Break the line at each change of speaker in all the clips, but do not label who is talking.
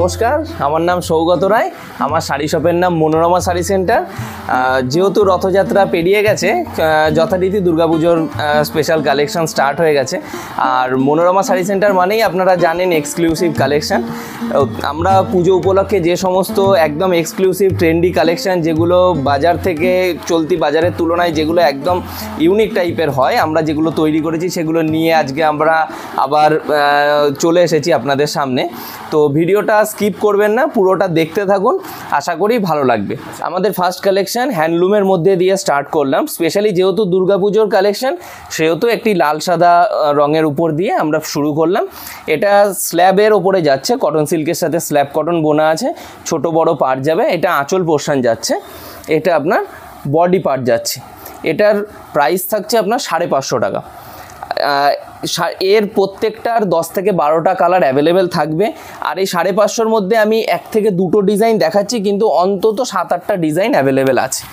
নমস্কার, আমার নাম সৌগত রায়। আমার শাড়ি শপের নাম মনোরমা শাড়ি সেন্টার। যেহেতু রথযাত্রা পেরিয়ে গেছে, যথারীতি দুর্গাপুজোর স্পেশাল কালেকশন স্টার্ট হয়ে গেছে। আর মনোরমা শাড়ি সেন্টার মানেই আপনারা জানেন এক্সক্লুসিভ কালেকশন। আমরা পুজো উপলক্ষে যে সমস্ত একদম এক্সক্লুসিভ ট্রেন্ডি কালেকশন, যেগুলো বাজার থেকে চলতি বাজারের তুলনায় যেগুলো একদম ইউনিক টাইপের হয়, আমরা যেগুলো তৈরি করেছি সেগুলো নিয়ে আজকে আমরা আবার চলে এসেছি আপনাদের সামনে। তো ভিডিওটা স্কিপ করবেন না, পুরোটা দেখতে থাকুন, আশা করি ভালো লাগবে। আমাদের ফার্স্ট কালেকশন হ্যান্ডলুমের মধ্যে দিয়ে স্টার্ট করলাম। স্পেশালি যেহেতু দুর্গাপুজোর কালেকশন, সেহেতু একটি লাল সাদা রঙের উপর দিয়ে আমরা শুরু করলাম। এটা স্ল্যাবের ওপরে যাচ্ছে, কটন সিল্কের সাথে স্ল্যাব কটন বোনা আছে, ছোট বড় পার্ট যাবে। এটা আঁচল পোর্শন যাচ্ছে, এটা আপনার বডি পার্ট যাচ্ছে। এটার প্রাইস থাকছে আপনার 550 টাকা। এর প্রত্যেকটার 10 থেকে 12টা কালার অ্যাভেলেবেল থাকবে। আর এই 550-র মধ্যে আমি 1 থেকে 2টো ডিজাইন দেখাচ্ছি, কিন্তু অন্তত 7-8টা ডিজাইন অ্যাভেলেবেল আছে।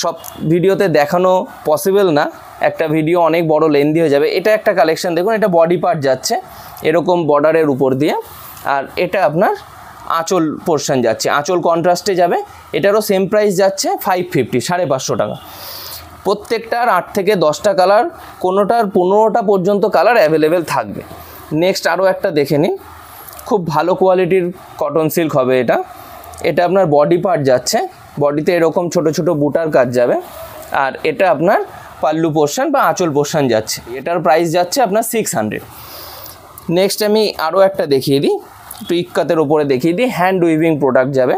সব ভিডিওতে দেখানো পসিবল না, একটা ভিডিও অনেক বড় লেন্দি হয়ে যাবে। এটা একটা কালেকশন দেখুন, এটা বডি পার্ট যাচ্ছে এরকম বর্ডারের উপর দিয়ে। আর এটা আপনার আঁচল পোর্শন যাচ্ছে, আঁচল কন্ট্রাস্টে যাবে। এটারও সেম প্রাইস যাচ্ছে 550, 550 টাকা। প্রত্যেকটার 8 থেকে 10টা কালার, কোনোটার 15টা পর্যন্ত কালার অ্যাভেলেবেল থাকবে। নেক্সট আরও একটা দেখে নিন, খুব ভালো কোয়ালিটির কটন সিল্ক হবে এটা। এটা আপনার বডি পার্ট যাচ্ছে, বডিতে এরকম ছোট ছোট বুটার কাজ যাবে। আর এটা আপনার পাল্লু পোর্শন বা আঁচল পোর্শন যাচ্ছে। এটার প্রাইস যাচ্ছে আপনার 600। নেক্সট আমি আরও একটা দেখিয়ে দিই, একটু ইক্কাতের ওপরে দেখিয়ে দিই। হ্যান্ড উইভিং প্রোডাক্ট যাবে।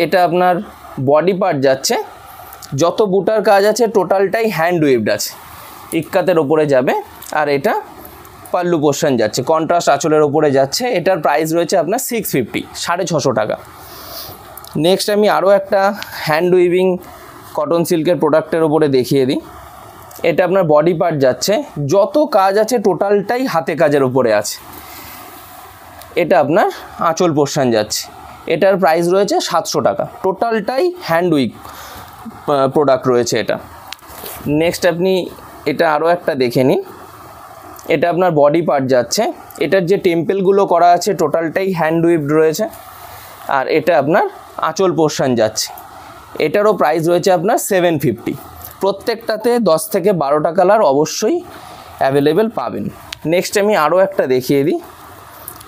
এটা আপনার বডি পার্ট যাচ্ছে, যত বুটার কাজ আছে টোটালটাই হ্যান্ড উইভড আছে, ইক্কাতের ওপরে যাবে। আর এটা পাল্লু পোর্শন যাচ্ছে, কন্ট্রাস্ট আঁচলের ওপরে যাচ্ছে। এটার প্রাইস রয়েছে আপনার 650, 650 টাকা। নেক্সট আমি আরও একটা হ্যান্ড উইভিং কটন সিল্কের প্রোডাক্টের ওপরে দেখিয়ে দিই। এটা আপনার বডি পার্ট যাচ্ছে, যত কাজ আছে টোটালটাই হাতে কাজের ওপরে আছে। এটা আপনার আঁচল পোর্শন যাচ্ছে, এটার প্রাইস রয়েছে 700 টাকা। টোটালটাই হ্যান্ড উইভ প্রোডাক্ট রয়েছে এটা। নেক্সট আপনি এটা আরও একটা দেখে নিন। এটা আপনার বডি পার্ট যাচ্ছে, এটার যে টেম্পেলগুলো করা আছে টোটালটাই হ্যান্ড উইভড রয়েছে। আর এটা আপনার আঁচল পোর্শন যাচ্ছে, এটারও প্রাইস রয়েছে আপনার 750। প্রত্যেকটাতে 10 থেকে 12টা কালার অবশ্যই অ্যাভেলেবেল পাবেন। নেক্সট আমি আরও একটা দেখিয়ে দিই।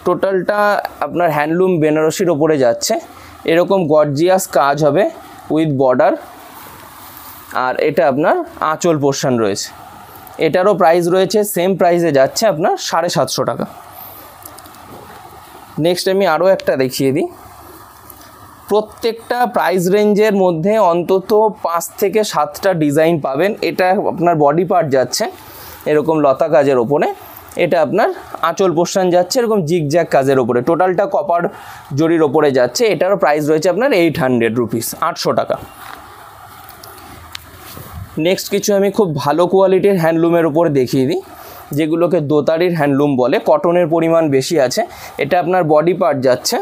টোটালটা আপনার হ্যান্ডলুম বেনারসির ওপরে যাচ্ছে, এরকম গর্জিয়াস কাজ হবে উইথ বর্ডার। আর এটা আপনার আঁচল পোর্শন রয়েছে, এটারও প্রাইস রয়েছে সেম প্রাইসে যাচ্ছে আপনার 750 টাকা। নেক্সট আমি আরও একটা দেখিয়ে দিই। প্রত্যেকটা প্রাইস রেঞ্জের মধ্যে অন্তত 5 থেকে 7টা ডিজাইন পাবেন। এটা আপনার বডি পার্ট যাচ্ছে এরকম লতা কাজের ওপরে। এটা আপনার আঁচল পোর্শন যাচ্ছে এরকম জিগজ্যাগ কাজের ওপরে, টোটালটা কপার জরির ওপরে যাচ্ছে। এটারও প্রাইস রয়েছে আপনার 800 রুপিস, 800 টাকা। নেক্সট কিছু আমি খুব ভালো কোয়ালিটির হ্যান্ডলুমের উপরে দেখিয়ে দিই, যেগুলোকে দোতারির হ্যান্ডলুম বলে। কটনের পরিমাণ বেশি আছে। এটা আপনার বডি পার্ট যাচ্ছে,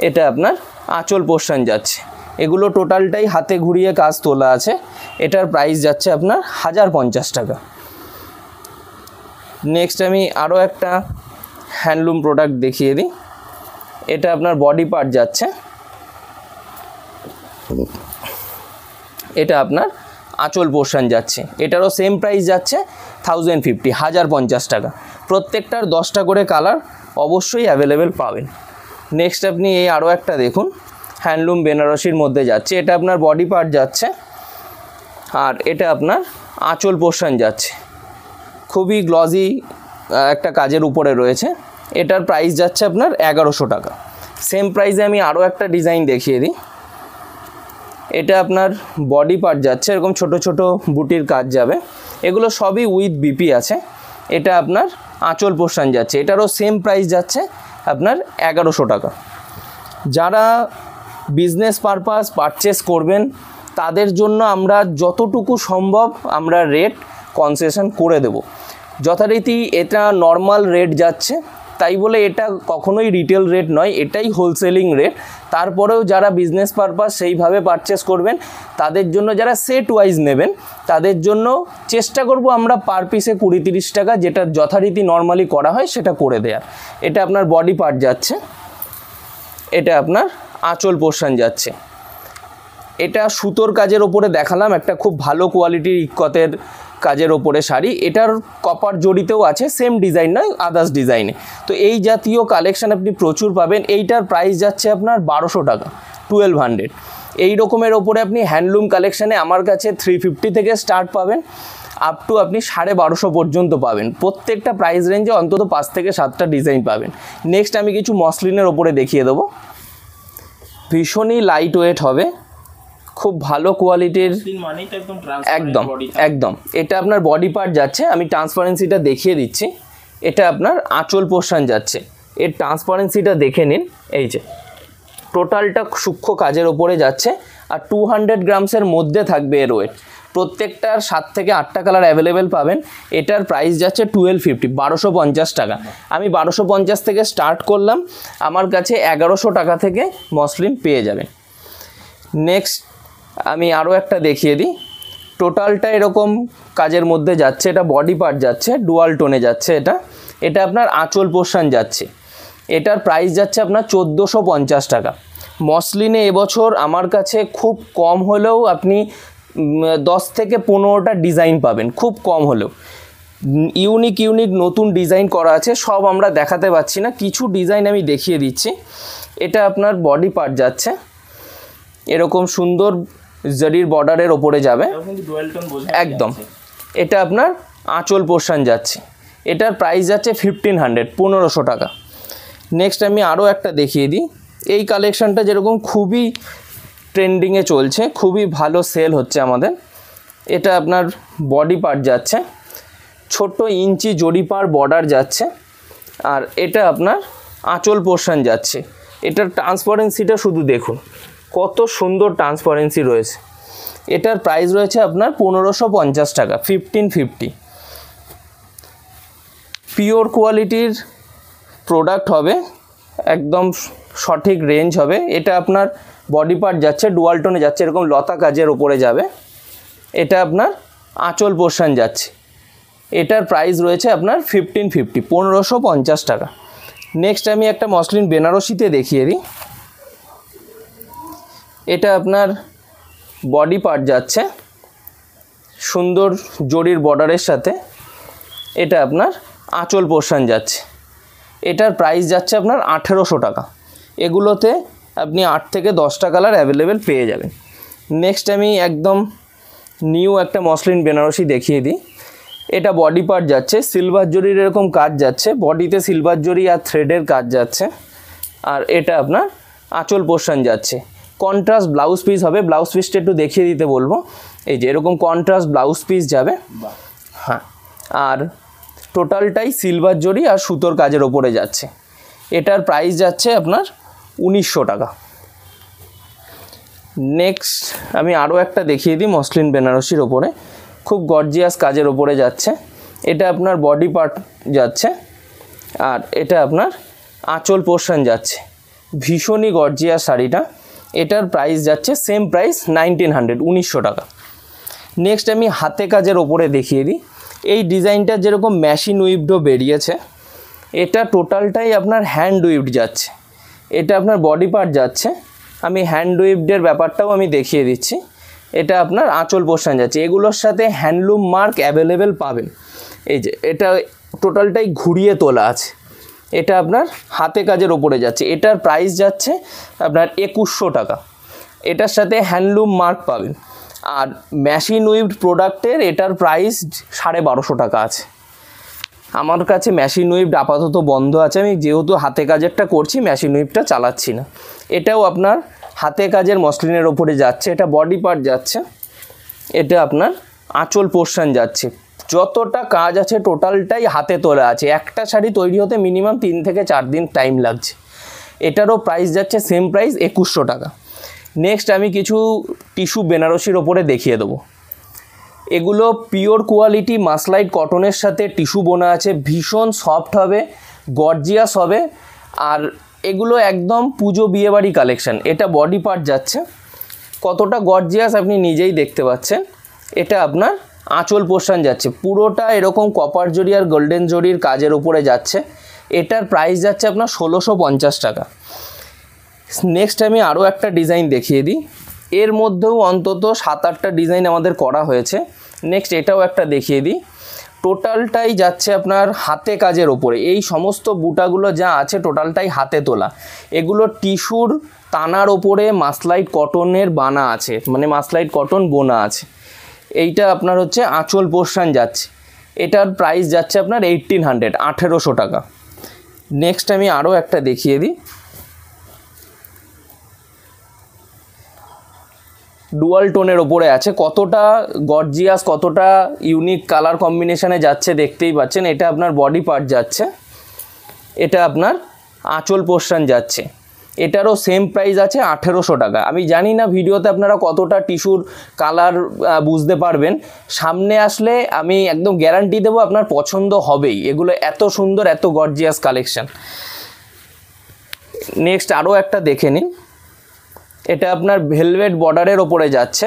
এটা আপনার আঁচল পোর্শন যাচ্ছে। এগুলো টোটালটাই হাতে ঘুরিয়ে কাজ তোলা আছে। এটার প্রাইস যাচ্ছে আপনার 1050 টাকা। নেক্সট আমি আরও একটা হ্যান্ডলুম প্রোডাক্ট দেখিয়ে দিই। এটা আপনার বডি পার্ট যাচ্ছে, এটা আপনার আঁচল পোর্শন যাচ্ছে। এটারও সেম প্রাইস যাচ্ছে 1050, 1050 টাকা। প্রত্যেকটার 10টা করে কালার অবশ্যই অ্যাভেলেবেল পাবেন। নেক্সট আপনি এই আরও একটা দেখুন, হ্যান্ডলুম বেনারসির মধ্যে যাচ্ছে। এটা আপনার বডি পার্ট যাচ্ছে, আর এটা আপনার আঁচল পোর্শন যাচ্ছে। খুবই গ্লজি একটা কাজের উপরে রয়েছে। এটার প্রাইস যাচ্ছে আপনার 1100 টাকা। সেম প্রাইসে আমি আরও একটা ডিজাইন দেখিয়ে দিই। এটা আপনার বডি পার্ট যাচ্ছে, এরকম ছোট ছোট বুটির কাজ যাবে। এগুলো সবই উইথ বিপি আছে। এটা আপনার আঁচল পোর্শন যাচ্ছে, এটারও সেম প্রাইস যাচ্ছে আপনার 1100 টাকা। যারা বিজনেস পারপাস পারচেস করবেন তাদের জন্য আমরা যতটুকু সম্ভব আমরা রেট কনসেশন করে দেব। যথারীতি এটা নর্মাল রেট যাচ্ছে, তাই বলে এটা কখনোই রিটেল রেট নয়, এটাই হোলসেলিং রেট। তারপরেও যারা বিজনেস পারপাস সেইভাবে পারচেস করবেন, তাদের জন্য যারা সেট ওয়াইজ নেবেন তাদের জন্য চেষ্টা করব আমরা পার পিসে 20-30 টাকা, যেটা যথারীতি নর্মালি করা হয় সেটা করে দেওয়ার। এটা আপনার বডি পার্ট যাচ্ছে, এটা আপনার আঁচল পোর্শন যাচ্ছে। এটা সুতোর কাজের ওপরে দেখালাম, একটা খুব ভালো কোয়ালিটির ইক্কতের কাজের ওপরে শাড়ি। এটার কপার জড়িতেও আছে, সেম ডিজাইন নয়, আদার্স ডিজাইনে। তো এই জাতীয় কালেকশন আপনি প্রচুর পাবেন। এইটার প্রাইস যাচ্ছে আপনার 1200 টাকা, 1200। এই রকমের ওপরে আপনি হ্যান্ডলুম কালেকশানে আমার কাছে 350 থেকে স্টার্ট পাবেন, আপ টু আপনি 1250 পর্যন্ত পাবেন। প্রত্যেকটা প্রাইস রেঞ্জে অন্তত 5 থেকে 7টা ডিজাইন পাবেন। নেক্সট আমি কিছু মসলিনের ওপরে দেখিয়ে দেবো, ভীষণই লাইট ওয়েট হবে, খুব ভালো কোয়ালিটির, একদম একদম। এটা আপনার বডি পার্ট যাচ্ছে, আমি ট্রান্সপারেন্সিটা দেখিয়ে দিচ্ছি। এটা আপনার আঁচল পোর্শন যাচ্ছে, এর ট্রান্সপারেন্সিটা দেখে নিন। এই যে টোটালটা সূক্ষ্ম কাজের ওপরে যাচ্ছে, আর 200 গ্রামসের মধ্যে থাকবে এর ওয়েট। প্রত্যেকটার 7 থেকে 8টা কালার অ্যাভেলেবেল পাবেন। এটার প্রাইস যাচ্ছে 1250, 1250 টাকা। আমি 1250 থেকে স্টার্ট করলাম, আমার কাছে 1100 টাকা থেকে মসলিন পেয়ে যাবেন। নেক্সট আমি আরও একটা দেখিয়ে দিই, টোটালটা এরকম কাজের মধ্যে যাচ্ছে। এটা বডি পার্ট যাচ্ছে, ডুয়াল টোনে যাচ্ছে। এটা আপনার আঁচল পোর্শন যাচ্ছে, এটার প্রাইস যাচ্ছে আপনার 1450 টাকা। মসলিনে এবছর আমার কাছে খুব কম হলেও আপনি 10 থেকে 15টা ডিজাইন পাবেন, খুব কম হলেও। ইউনিক নতুন ডিজাইন করা আছে, সব আমরা দেখাতে পাচ্ছি না, কিছু ডিজাইন আমি দেখিয়ে দিচ্ছি। এটা আপনার বডি পার্ট যাচ্ছে, এরকম সুন্দর জারির বর্ডারের ওপরে যাবে, একদম। এটা আপনার আঁচল পোর্শন যাচ্ছে, এটার প্রাইস যাচ্ছে 1500, 1500 টাকা। নেক্সট আমি আরও একটা দেখিয়ে দিই। এই কালেকশানটা যেরকম খুবই ট্রেন্ডিংয়ে চলছে, খুবই ভালো সেল হচ্ছে আমাদের। এটা আপনার বডি পার্ট যাচ্ছে, ছোট ইঞ্চি জরিপার বর্ডার যাচ্ছে, আর এটা আপনার আঁচল পোর্শন যাচ্ছে। এটার ট্রান্সপারেন্সিটা শুধু দেখুন, কত সুন্দর ট্রান্সপারেন্সি রয়েছে। এটার প্রাইস রয়েছে আপনার 1550 টাকা, 1550। পিওর কোয়ালিটির প্রোডাক্ট হবে, একদম সঠিক রেঞ্জ হবে। এটা আপনার বডি পার্ট যাচ্ছে, ডুয়াল টোনে যাচ্ছে, এরকম লতা কাজের ওপরে যাবে। এটা আপনার আঁচল পোর্শন যাচ্ছে, এটার প্রাইস রয়েছে আপনার 1550, 1550 টাকা। নেক্সট আমি একটা মসলিন বেনারসিতে দেখিয়ে দিই। এটা আপনার বডি পার্ট যাচ্ছে সুন্দর জরির বর্ডারের সাথে, এটা আপনার আঁচল পোর্শন যাচ্ছে। এটার প্রাইস যাচ্ছে আপনার 1800 টাকা। এগুলোতে আপনি 8 থেকে 10টা কালার অ্যাভেলেবেল পেয়ে যাবেন। নেক্সট আমি একদম নিউ একটা মসলিন বেনারসি দেখিয়ে দিই। এটা বডি পার্ট যাচ্ছে, সিলভার জরির এরকম কাজ যাচ্ছে, বডিতে সিলভার জরি আর থ্রেডের কাজ যাচ্ছে। আর এটা আপনার আঁচল পোর্শন যাচ্ছে, কন্ট্রাস্ট ব্লাউজ পিস হবে। ব্লাউজ পিসটা একটু দেখিয়ে দিতে বলবো। এই যে এরকম কন্ট্রাস্ট ব্লাউজ পিস যাবে, হ্যাঁ। আর টোটালটাই সিলভার জরি আর সুতোর কাজের ওপরে যাচ্ছে। এটার প্রাইস যাচ্ছে আপনার 1900 টাকা। নেক্সট আমি আরও একটা দেখিয়ে দিই মসলিন বেনারসির ওপরে, খুব গর্জিয়াস কাজের ওপরে যাচ্ছে। এটা আপনার বডি পার্ট যাচ্ছে, আর এটা আপনার আঁচল পোর্শন যাচ্ছে। ভীষণই গর্জিয়াস শাড়িটা। এটার প্রাইস যাচ্ছে সেম প্রাইস 1900, 1900 টাকা। নেক্সট আমি হাতে কাজের ওপরে দেখিয়ে দিই। এই ডিজাইনটা যেরকম মেশিন উইভডও বেরিয়েছে, এটা টোটালটাই আপনার হ্যান্ড উইভড যাচ্ছে। এটা আপনার বডি পার্ট যাচ্ছে, আমি হ্যান্ড উইভডের ব্যাপারটাও আমি দেখিয়ে দিচ্ছি। এটা আপনার আঁচল পোর্শন যাচ্ছে, এগুলোর সাথে হ্যান্ডলুম মার্ক অ্যাভেলেবেল পাবেন। এই যে এটা টোটালটাই ঘুরিয়ে তোলা আছে, এটা আপনার হাতে কাজের ওপরে যাচ্ছে। এটার প্রাইস যাচ্ছে আপনার 2100 টাকা। এটার সাথে হ্যান্ডলুম মার্ক পাবেন। আর মেশিন উইভড প্রোডাক্টের এটার প্রাইস 1250 টাকা আছে। আমার কাছে মেশিন উইভড আপাতত বন্ধ আছে, আমি যেহেতু হাতে কাজেরটা করছি মেশিন উইভডটা চালাচ্ছি না। এটাও আপনার হাতে কাজের মসলিনের ওপরে যাচ্ছে, এটা বডি পার্ট যাচ্ছে, এটা আপনার আঁচল পোর্শন যাচ্ছে। যতটা কাজ আছে টোটালটাই হাতে তোলা আছে। একটা শাড়ি তৈরি হতে মিনিমাম 3 থেকে 4 দিন টাইম লাগছে। এটারও প্রাইস যাচ্ছে সেম প্রাইস 2100 টাকা। নেক্সট আমি কিছু টিস্যু বেনারসির ওপরে দেখিয়ে দেবো। এগুলো পিওর কোয়ালিটি মাসলাইট কটনের সাথে টিস্যু বোনা আছে, ভীষণ সফট হবে, গর্জিয়াস হবে। আর এগুলো একদম পুজো বিয়েবাড়ি কালেকশন। এটা বডি পার্ট যাচ্ছে, কতটা গর্জিয়াস আপনি নিজেই দেখতে পাচ্ছেন। এটা আপনার আঁচল পোর্শন যাচ্ছে, পুরোটা এরকম কপার জরি আর গোল্ডেন জরির কাজের উপরে যাচ্ছে। এটার প্রাইস যাচ্ছে আপনার 1650 টাকা। নেক্সট আমি আরও একটা ডিজাইন দেখিয়ে দিই, এর মধ্যেও অন্তত 7-8টা ডিজাইন আমাদের করা হয়েছে। নেক্সট এটাও একটা দেখিয়ে দিই, টোটালটাই যাচ্ছে আপনার হাতে কাজের ওপরে। এই সমস্ত বুটাগুলো যা আছে টোটালটাই হাতে তোলা। এগুলো টিস্যুর তানার ওপরে মাসলাইট কটনের বানা আছে, মানে মাসলাইট কটন বোনা আছে। এইটা আপনার হচ্ছে আঁচল পোর্শন যাচ্ছে, এটার প্রাইস যাচ্ছে আপনার 1800 টাকা। নেক্সট আমি আরও একটা দেখিয়ে দিই, ডুয়াল টোনের ওপরে আছে, কতটা গর্জিয়াস কতটা ইউনিক কালার কম্বিনেশনে যাচ্ছে দেখতেই পাচ্ছেন। এটা আপনার বডি পার্ট যাচ্ছে, এটা আপনার আঁচল পোর্শন যাচ্ছে। এটারও সেম প্রাইস আছে 1800 টাকা। আমি জানি না ভিডিওতে আপনারা কতটা টিস্যুর কালার বুঝতে পারবেন, সামনে আসলে আমি একদম গ্যারান্টি দেবো আপনার পছন্দ হবেই। এগুলো এত সুন্দর এত গর্জিয়াস কালেকশন। নেক্সট আরও একটা দেখে নিন, এটা আপনার ভেলভেট বর্ডারের ওপরে যাচ্ছে,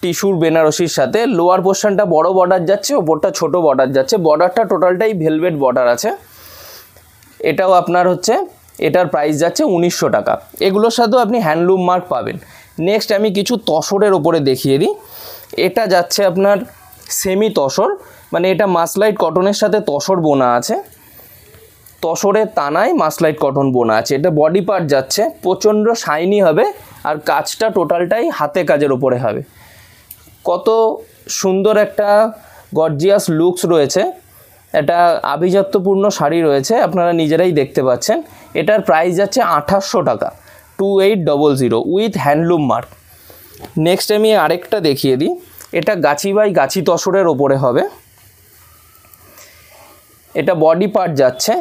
টিস্যুর বেনারসির সাথে। লোয়ার পোর্শনটা বড় বর্ডার যাচ্ছে, ওপরটা ছোট বর্ডার যাচ্ছে। বর্ডারটা টোটালটাই ভেলভেট বর্ডার আছে। এটাও আপনার হচ্ছে, এটার প্রাইস যাচ্ছে 1900 টাকা। এগুলোর সাথেও আপনি হ্যান্ডলুম মার্ক পাবেন। নেক্সট আমি কিছু তসরের ওপরে দেখিয়ে দিই, এটা যাচ্ছে আপনার সেমি তসর, মানে এটা মাসলাইট কটনের সাথে তসর বোনা আছে, তসরের তানায় মাসলাইট কটন বোনা আছে। এটা বডি পার্ট যাচ্ছে, প্রচণ্ড শাইনি হবে আর কাজটা টোটালটাই হাতে কাজের ওপরে হবে। কত সুন্দর একটা গর্জিয়াস লুকস রয়েছে, এটা আভিজাত্যপূর্ণ শাড়ি রয়েছে, আপনারা নিজেরাই দেখতে পাচ্ছেন। এটার প্রাইস যাচ্ছে 2800 টাকা, 2800 উইথ হ্যান্ডলুম মার্ক। নেক্সট আমি আরেকটা দেখিয়ে দিই, এটা গাছি বাই গাছি তসরের ওপরে হবে। এটা বডি পার্ট যাচ্ছে,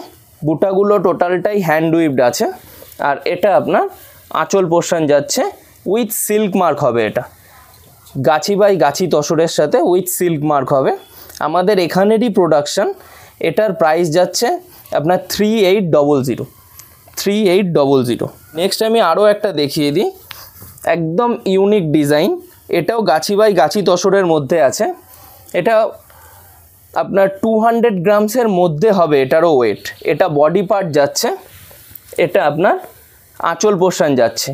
বুটাগুলো টোটালটাই হ্যান্ড উইভড আছে। আর এটা আপনার আঁচল পোর্শন যাচ্ছে, উইথ সিল্ক মার্ক হবে। এটা গাছি বাই গাছি তসরের সাথে উইথ সিল্ক মার্ক হবে, আমাদের এখানেরই প্রোডাকশন। এটার প্রাইস যাচ্ছে আপনার 3800। নেক্সট আমি আরও একটা দেখিয়ে দিই, একদম ইউনিক ডিজাইন, এটাও গাছি বাই গাছি তসরের মধ্যে আছে। এটা আপনার 200 গ্রামসের মধ্যে হবে এটারও ওয়েট। এটা বডি পার্ট যাচ্ছে, এটা আপনার আঁচল পোর্শন যাচ্ছে।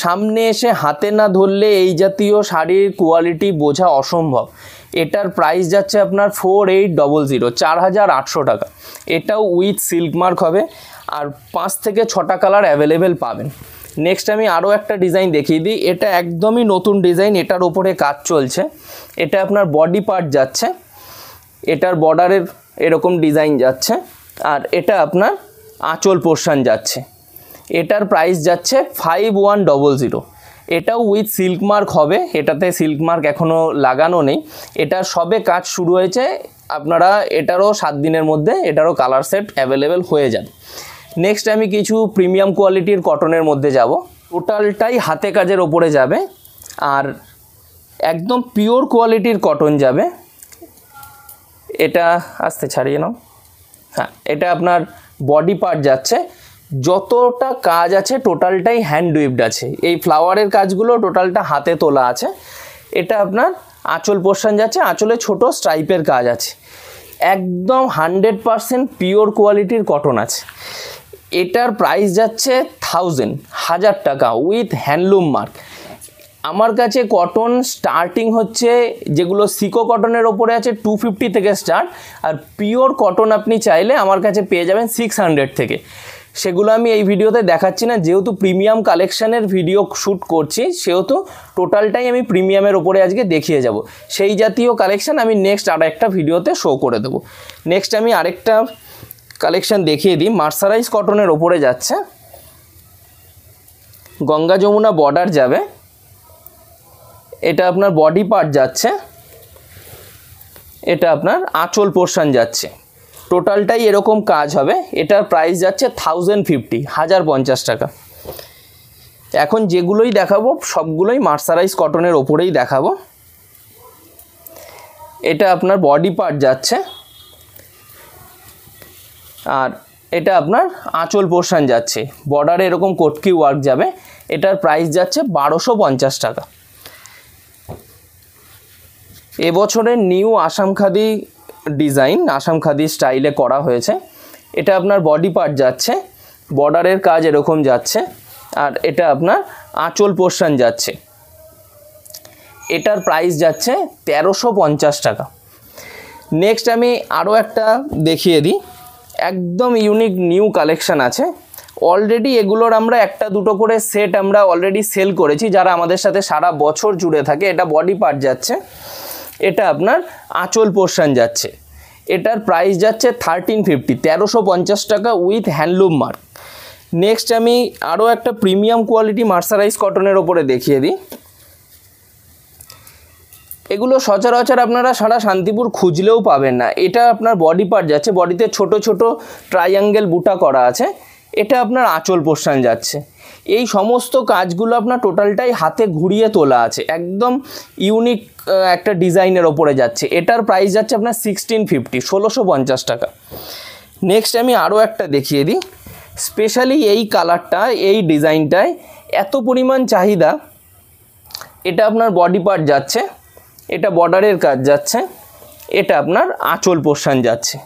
সামনে এসে হাতে না ধরলে এই জাতীয় শাড়ির কোয়ালিটি বোঝা অসম্ভব। এটার প্রাইস যাচ্ছে আপনার 4800 টাকা। এটাও উইথ সিল্ক মার্ক হবে, আর 5 থেকে 6টা কালার অ্যাভেলেবেল পাবেন। নেক্সট আমি আরও একটা ডিজাইন দেখিয়ে দিই, এটা একদমই নতুন ডিজাইন, এটার ওপরে কাজ চলছে। এটা আপনার বডি পার্ট যাচ্ছে, এটার বর্ডারের এরকম ডিজাইন যাচ্ছে, আর এটা আপনার আঁচল পোর্শন যাচ্ছে। এটার প্রাইস যাচ্ছে 5100। এটাও উইথ সিল্ক মার্ক হবে, এটাতে সিল্ক মার্ক এখনও লাগানো নেই, এটার সবে কাজ শুরু হয়েছে। আপনারা এটারও 7 দিনের মধ্যে এটারও কালার সেট অ্যাভেলেবেল হয়ে যাবে। নেক্সট আমি কিছু প্রিমিয়াম কোয়ালিটির কটনের মধ্যে যাব, টোটালটাই হাতে কাজের ওপরে যাবে আর একদম পিওর কোয়ালিটির কটন যাবে। এটা আস্তে ছাড়িয়ে নাও। হ্যাঁ, এটা আপনার বডি পার্ট যাচ্ছে, যতটা কাজ আছে টোটালটাই হ্যান্ড উইভড আছে। এই ফ্লাওয়ারের কাজগুলো টোটালটা হাতে তোলা আছে। এটা আপনার আঁচল পোর্শন যাচ্ছে, আঁচলে ছোট স্ট্রাইপের কাজ আছে, একদম 100% পিওর কোয়ালিটির কটন আছে। এটার প্রাইস যাচ্ছে 1000 টাকা উইথ হ্যান্ডলুম মার্ক। আমার কাছে কটন স্টার্টিং হচ্ছে, যেগুলো সিকো কটনের ওপরে আছে 250 থেকে স্টার্ট, আর পিওর কটন আপনি চাইলে আমার কাছে পেয়ে যাবেন 600 থেকে। সেগুলো আমি এই ভিডিওতে দেখাচ্ছি না, যেহেতু প্রিমিয়াম কালেকশানের ভিডিও শ্যুট করছি সেহেতু টোটালটাই আমি প্রিমিয়ামের ওপরে আজকে দেখিয়ে যাব। সেই জাতীয় কালেকশান আমি নেক্সট আরেকটা ভিডিওতে শো করে দেবো। নেক্সট আমি আরেকটা কালেকশান দেখিয়ে দিই, মার্সারাইজ কটনের ওপরে যাচ্ছে, গঙ্গা যমুনা বর্ডার যাবে। এটা আপনার বডি পার্ট যাচ্ছে, এটা আপনার আঁচল পোর্শন যাচ্ছে, টোটালটাই এরকম কাজ হবে। এটার প্রাইস যাচ্ছে 1050 টাকা। এখন যেগুলোই দেখাবো সবগুলোই মার্সারাইজ কটনের ওপরেই দেখাবো। এটা আপনার বডি পার্ট যাচ্ছে, আর এটা আপনার আঁচল পোর্শন যাচ্ছে, বর্ডারে এরকম কটকি ওয়ার্ক যাবে। এটার প্রাইস যাচ্ছে 1250 টাকা। এবছরের নিউ আসাম খাদি ডিজাইন, আসাম খাদি স্টাইলে করা হয়েছে। এটা আপনার বডি পার্ট যাচ্ছে, বর্ডারের কাজ এরকম যাচ্ছে, আর এটা আপনার আঁচল পোর্শন যাচ্ছে। এটার প্রাইস যাচ্ছে 1350 টাকা। নেক্সট আমি আরও একটা দেখিয়ে দিই, একদম ইউনিক নিউ কালেকশান আছে। অলরেডি এগুলোর আমরা একটা দুটো করে সেট আমরা অলরেডি সেল করেছি, যারা আমাদের সাথে সারা বছর জুড়ে থাকে। এটা বডি পার্ট যাচ্ছে, এটা আপনার আঁচল পোর্শন যাচ্ছে। এটার প্রাইস যাচ্ছে 1350, 1350 টাকা উইথ হ্যান্ডলুম মার্ক। নেক্সট আমি আরও একটা প্রিমিয়াম কোয়ালিটি মার্সারাইজ কটনের ওপরে দেখিয়ে দিই। এগুলো সচরাচর আপনারা সারা শান্তিপুর খুঁজলেও পাবেন না। এটা আপনার বডি পার্ট যাচ্ছে, বডিতে ছোট ছোট ট্রায়াঙ্গেল বুটা করা আছে। এটা আপনার আঁচল পোর্শন যাচ্ছে। এই সমস্ত কাজগুলো আপনার টোটালটাই হাতে ঘুরিয়ে তোলা আছে, একদম ইউনিক একটা ডিজাইনের ওপরে যাচ্ছে। এটার প্রাইস যাচ্ছে আপনার 1650, 1650 টাকা। নেক্সট আমি আরও একটা দেখিয়ে দিই। স্পেশালি এই কালারটা, এই ডিজাইনটায় এত পরিমাণ চাহিদা। এটা আপনার বডি পার্ট যাচ্ছে, এটা বর্ডারের কাজ যাচ্ছে, এটা আপনার আঁচল পোর্শন যাচ্ছে।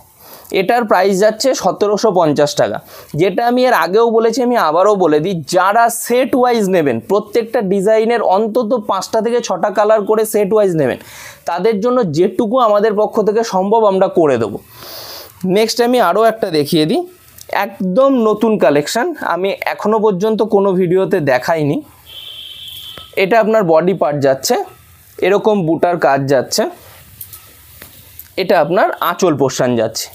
এটার প্রাইস যাচ্ছে 1750 টাকা। যেটা আমি এর আগেও বলেছি, আমি আবারও বলে দিই, যারা সেট ওয়াইজ নেবেন, প্রত্যেকটা ডিজাইনের অন্তত 5টা থেকে 6টা কালার করে সেট ওয়াইজ নেবেন, তাদের জন্য যেটুকু আমাদের পক্ষ থেকে সম্ভব আমরা করে দেবো। নেক্সট আমি আরও একটা দেখিয়ে দিই, একদম নতুন কালেকশান, আমি এখনও পর্যন্ত কোনো ভিডিওতে দেখাইনি। এটা আপনার বডি পার্ট যাচ্ছে, এরকম বুটার কাজ যাচ্ছে। এটা আপনার আঁচল পোর্শন যাচ্ছে।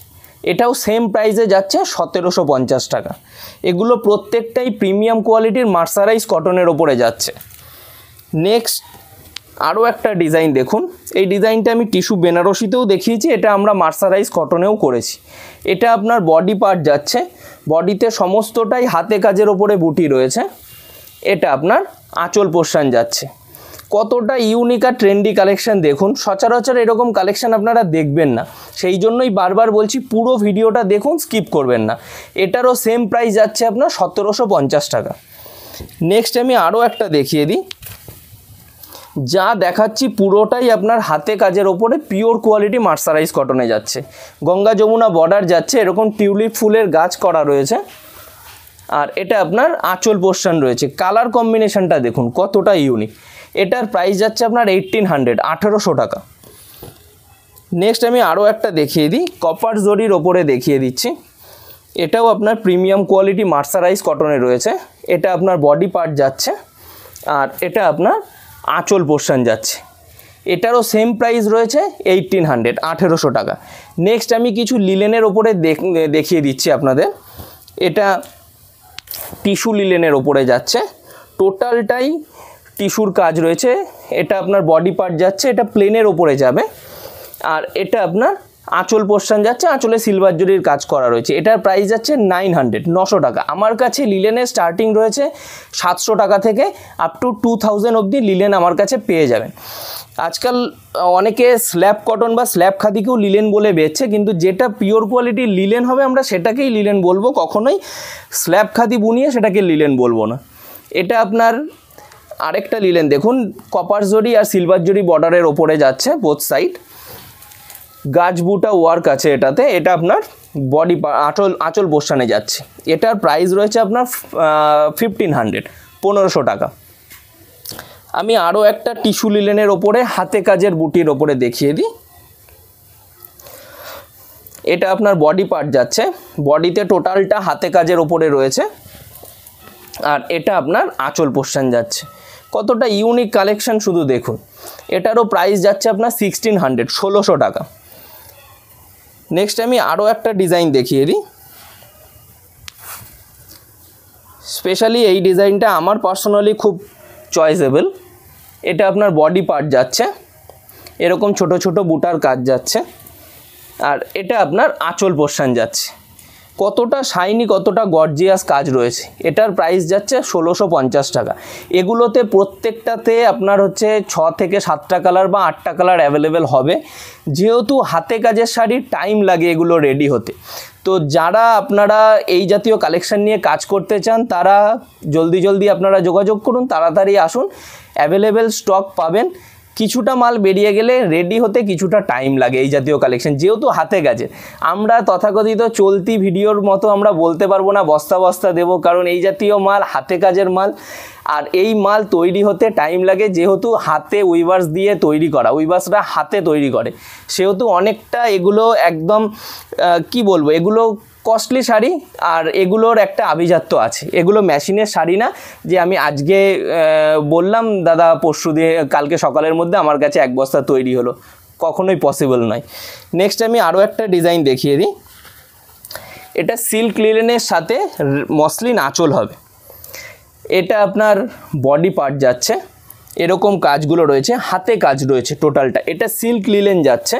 এটাও সেম প্রাইসে যাচ্ছে 1750 টাকা। এগুলো প্রত্যেকটাই প্রিমিয়াম কোয়ালিটির মার্সারাইজ কটনের ওপরে যাচ্ছে। নেক্সট আরও একটা ডিজাইন দেখুন। এই ডিজাইনটা আমি টিস্যু বেনারসিতেও দেখিয়েছি, এটা আমরা মার্সারাইজ কটনেও করেছি। এটা আপনার বডি পার্ট যাচ্ছে, বডিতে সমস্তটাই হাতে কাজের ওপরে বুটি রয়েছে। এটা আপনার আঁচল পোর্শন যাচ্ছে। কতটা ইউনিক আর ট্রেন্ডি কালেকশান দেখুন, সচরাচর এরকম কালেকশান আপনারা দেখবেন না। সেই জন্যই বারবার বলছি, পুরো ভিডিওটা দেখুন, স্কিপ করবেন না। এটারও সেম প্রাইস যাচ্ছে আপনার 1750 টাকা। নেক্সট আমি আরও একটা দেখিয়ে দিই। যা দেখাচ্ছি পুরোটাই আপনার হাতে কাজের ওপরে পিওর কোয়ালিটি মার্সারাইজ কটনে যাচ্ছে। গঙ্গা যমুনা বর্ডার যাচ্ছে, এরকম টিউলিপ ফুলের গাছ করা রয়েছে। আর এটা আপনার আঁচল পোর্শন রয়েছে। কালার কম্বিনেশনটা দেখুন কতটা ইউনিক। এটার প্রাইস যাচ্ছে আপনার 1800, 1800 টাকা। নেক্সট আমি আরও একটা দেখিয়ে দিই, কপার জরির ওপরে দেখিয়ে দিচ্ছি। এটাও আপনার প্রিমিয়াম কোয়ালিটি মার্সারাইজ কটনে রয়েছে। এটা আপনার বডি পার্ট যাচ্ছে, আর এটা আপনার আঁচল পোর্শন যাচ্ছে। এটারও সেম প্রাইস রয়েছে 1800, 1800 টাকা। নেক্সট আমি কিছু লিলেনের ওপরে দেখিয়ে দিচ্ছি আপনাদের। এটা টিস্যু লিলেনের ওপরে যাচ্ছে, টোটালটাই টিস্যুর কাজ রয়েছে। এটা আপনার বডি পার্ট যাচ্ছে, এটা প্লেনের ওপরে যাবে। আর এটা আপনার আঁচল পোর্শন যাচ্ছে, আঁচলে সিলভার জরির কাজ করা রয়েছে। এটার প্রাইস যাচ্ছে 900, 900 টাকা। আমার কাছে লিলেনের স্টার্টিং রয়েছে 700 টাকা থেকে আপ টু 2000 অবধি লিলেন আমার কাছে পেয়ে যাবেন। আজকাল অনেকে স্ল্যাব কটন বা স্ল্যাব খাদিকেও লিলেন বলে বেচছে, কিন্তু যেটা পিওর কোয়ালিটির লিলেন হবে আমরা সেটাকেই লিলেন বলবো, কখনোই স্ল্যাব খাদি বুনিয়ে সেটাকে লিলেন বলবো না। এটা আপনার আরেকটা লিলেন দেখুন, কপার জরি আর সিলভার জরি বর্ডারের ওপরে যাচ্ছে, বোথ সাইড গাছ বুটা ওয়ার্ক আছে এটাতে। এটা আপনার বডি আঁচল পোর্শনে যাচ্ছে। এটার প্রাইস রয়েছে আপনার 1500, 1500 টাকা। আমি আরও একটা টিস্যু লিলেনের ওপরে হাতে কাজের বুটির ওপরে দেখিয়ে দিই। এটা আপনার বডি পার্ট যাচ্ছে, বডিতে টোটালটা হাতে কাজের ওপরে রয়েছে। আর এটা আপনার আঁচল পোর্শন যাচ্ছে। কতটা ইউনিক কালেকশন শুধু দেখুন। এটারও প্রাইস যাচ্ছে আপনার 1600, 1600 টাকা। নেক্সট আমি আরও একটা ডিজাইন দেখিয়ে দিই। স্পেশালি এই ডিজাইনটা আমার পার্সোনালি খুব চয়েসেবল। এটা আপনার বডি পার্ট যাচ্ছে, এরকম ছোট ছোট বুটার কাজ যাচ্ছে। আর এটা আপনার আঁচল পোর্শন যাচ্ছে। কতটা শাইনি কতটা গর্জিয়াস কাজ রয়েছে। এটার প্রাইস যাচ্ছে 1650 টাকা। এগুলোতে প্রত্যেকটাতে আপনার হচ্ছে 6 থেকে 7টা কালার বা 8টা কালার অ্যাভেলেবেল হবে। যেহেতু হাতে কাজের শাড়ির টাইম লাগে এগুলো রেডি হতে, তো যারা আপনারা এই জাতীয় কালেকশন নিয়ে কাজ করতে চান তারা জলদি জলদি আপনারা যোগাযোগ করুন, তাড়াতাড়ি আসুন, অ্যাভেলেবেল স্টক পাবেন। কিছুটা মাল বেরিয়ে গেলে রেডি হতে কিছুটা টাইম লাগে এই জাতীয় কালেকশন, যেহেতু হাতে কাজের। আমরা তথাকথিত চলতি ভিডিওর মতো আমরা বলতে পারবো না বস্তা বস্তা দেবো, কারণ এই জাতীয় মাল হাতে কাজের মাল, আর এই মাল তৈরি হতে টাইম লাগে। যেহেতু হাতে উইভার্স দিয়ে তৈরি করা, উইভার্সরা হাতে তৈরি করে, সেহেতু অনেকটা এগুলো একদম কি বলবো, এগুলো কস্টলি শাড়ি, আর এগুলোর একটা আভিজাত্য আছে। এগুলো মেশিনের শাড়ি না যে আমি আজকে বললাম দাদা পরশু দিয়ে কালকে সকালের মধ্যে আমার কাছে 1 বস্তা তৈরি হলো, কখনোই পসিবল নয়। নেক্সট আমি আরও একটা ডিজাইন দেখিয়ে দিই। এটা সিল্ক লিনেনের সাথে মসলিন আঁচল হবে। এটা আপনার বডি পার্ট যাচ্ছে, এরকম কাজগুলো রয়েছে, হাতে কাজ রয়েছে টোটালটা। এটা সিল্ক লিনেন যাচ্ছে,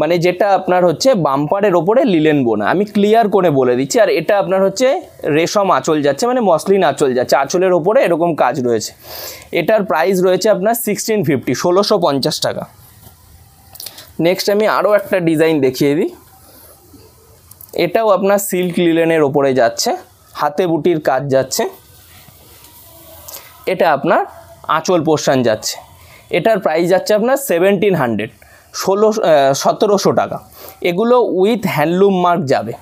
মানে যেটা আপনার হচ্ছে বাম্পারের ওপরে লিলেন বোনা, আমি ক্লিয়ার করে বলে দিচ্ছি। আর এটা আপনার হচ্ছে রেশম আঁচল যাচ্ছে, মানে মসলিন আঁচল যাচ্ছে, আঁচলের ওপরে এরকম কাজ রয়েছে। এটার প্রাইস রয়েছে আপনার 1650, 1650 টাকা। নেক্সট আমি আরও একটা ডিজাইন দেখিয়ে দিই। এটাও আপনার সিল্ক লিলেনের ওপরে যাচ্ছে, হাতে বুটির কাজ যাচ্ছে। এটা আপনার আঁচল পোর্শন যাচ্ছে। এটার প্রাইস যাচ্ছে আপনার 1700, 1700 টাকা। এগুলো উইথ হ্যান্ডলুম মার্ক যাবে।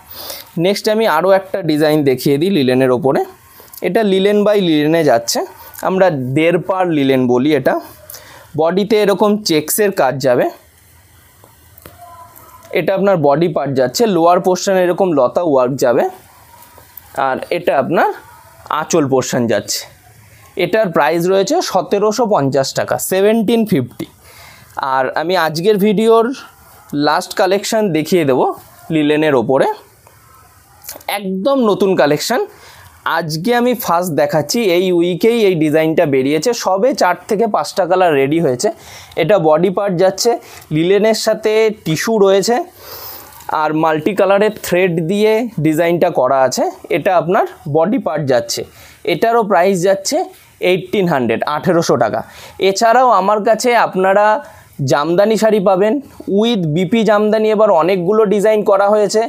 নেক্সট আমি আরও একটা ডিজাইন দেখিয়ে দিই লিলেনের ওপরে। এটা লিলেন বাই লিলেনে যাচ্ছে, আমরা 1.5 পার লিলেন বলি। এটা বডিতে এরকম চেক্সের কাজ যাবে। এটা আপনার বডি পার্ট যাচ্ছে, লোয়ার পোর্শনে এরকম লতা ওয়ার্ক যাবে, আর এটা আপনার আঁচল পোর্শন যাচ্ছে। এটার প্রাইস রয়েছে 1750 টাকা, 1750। আর আমি আজকের ভিডিওর লাস্ট কালেকশান দেখিয়ে দেব লিলেনের ওপরে, একদম নতুন কালেকশান। আজকে আমি ফার্স্ট দেখাচ্ছি, এই উইকেই এই ডিজাইনটা বেরিয়েছে, সবে 4 থেকে 5টা কালার রেডি হয়েছে। এটা বডি পার্ট যাচ্ছে, লিলেনের সাথে টিস্যু রয়েছে, আর মাল্টি কালারের থ্রেড দিয়ে ডিজাইনটা করা আছে। এটা আপনার বডি পার্ট যাচ্ছে। এটারও প্রাইস যাচ্ছে 1800, 1800 টাকা। এছাড়াও আমার কাছে আপনারা জামদানি শাড়ি পাবেন উইথ বিপি জামদানি, এবার অনেকগুলো ডিজাইন করা হয়েছে।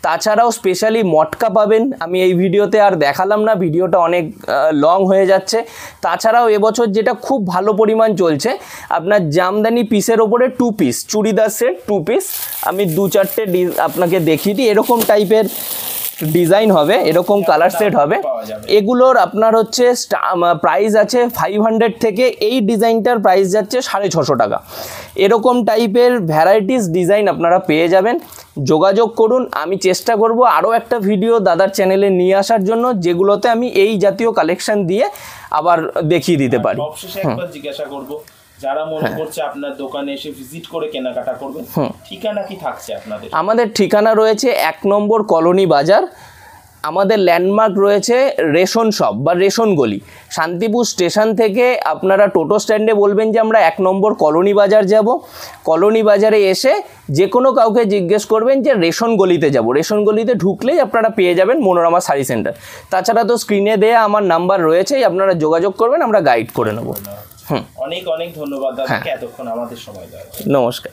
তাছাড়াও স্পেশালি মটকা পাবেন, আমি এই ভিডিওতে আর দেখালাম না, ভিডিওটা অনেক লং হয়ে যাচ্ছে। তাছাড়াও এবছর যেটা খুব ভালো পরিমাণ চলছে আপনার জামদানি পিসের ওপরে 2 পিস চুড়িদার সেট, 2 পিস। আমি 2-4টে আপনাকে দেখিয়ে দিই। এরকম টাইপের ডিজাইন হবে, এরকম কালার সেট হবে। এগুলোর আপনার হচ্ছে প্রাইস আছে 500 থেকে, এই ডিজাইনটার প্রাইস যাচ্ছে 650 টাকা। এরকম টাইপের ভ্যারাইটিস ডিজাইন আপনারা পেয়ে যাবেন, যোগাযোগ করুন। আমি চেষ্টা করব আরও একটা ভিডিও দাদার চ্যানেলে নিয়ে আসার জন্য, যেগুলোতে আমি এই জাতীয় কালেকশন দিয়ে আবার দেখিয়ে দিতে পারি।
অবশ্যই একবার জিজ্ঞাসা করব, যারা মনে করছে আপনার দোকানে এসে ভিজিট করে কেনাকাটা করবেন, ঠিকানা কি থাকছে আপনাদের?
আমাদের ঠিকানা রয়েছে 1 নম্বর কলোনি বাজার। আমাদের ল্যান্ডমার্ক রয়েছে রেশন শপ বা রেশন গলি। শান্তিপুর স্টেশন থেকে আপনারা টোটো স্ট্যান্ডে বলবেন যে আমরা 1 নম্বর কলোনি বাজার যাব। কলোনি বাজারে এসে যে কোনো কাউকে জিজ্ঞেস করবেন যে রেশন গলিতে যাব। রেশন গলিতে ঢুকলেই আপনারা পেয়ে যাবেন মনোরমা শাড়ি সেন্টার। তাছাড়া তো স্ক্রিনে দেয়া আমার নাম্বার রয়েছেই, আপনারা যোগাযোগ করবেন, আমরা গাইড করে নেব।
অনেক অনেক ধন্যবাদ দাদাকে এতক্ষণ আমাদের সময় দেওয়ার জন্য।
নমস্কার।